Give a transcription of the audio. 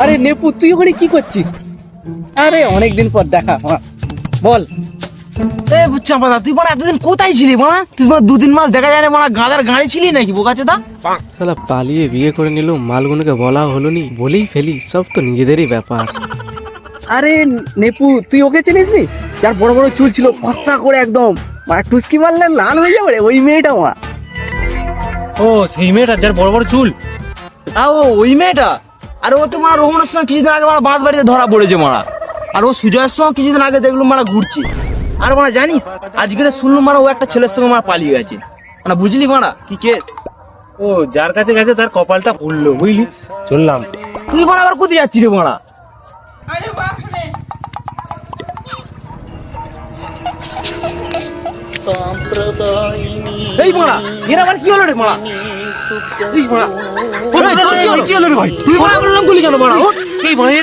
আরে নেপু, তুই ওখানে কি করছিস? আরে অনেকদিন পর দেখা, বল। এ চাপাদা, তুই মানে এতদিন কোথায় ছিলি মানে? তুই মানে 2-3 মাস দেখা যায় না মানে, গাদার গাড়ি ছিলি নাকি বোকাচোদা? শালা পালিয়ে বিয়ে করে নিল, মালগুলোকে বলা হলো নি, বলেই ফেলি, সব তো নিজেদেরই ব্যাপার। আরে নেপু, তুই ওকে চিনিস নি? যার বড় বড় চুল ছিল, ফর্সা করে একদম, মানে টুসকি মারলে লাল হয়ে যাবে রে, ওই মেয়েটা মা। ও সেই মেয়েটা যার বড় বড় চুল? ওই মেয়েটা? আরে ও তো মারা রোহনের সঙ্গে কিছুদিন আগে মারা বাঁশ বাড়িতে ধরা পড়েছে মারা। আর ও সুজয়ের সঙ্গে কিছুদিন আগে দেখলুম মারা ঘুরছে। আর মারা জানিস, আজকে শুনলাম মারা ও একটা ছেলের সঙ্গে মারা পালিয়ে গেছে। মানে বুঝলি মারা কি কেস? ও যার কাছে গেছে তার কপালটা খুললো, বুঝলি? চললাম। তুই মারা আবার কোথায় যাচ্ছি রে মারা? এই মারা, এর আবার কি হলো রে মারা? এই মারা, কি হলো রে ভাই? তুই মারা আমার নাম বলি কেন মারা? এই মানে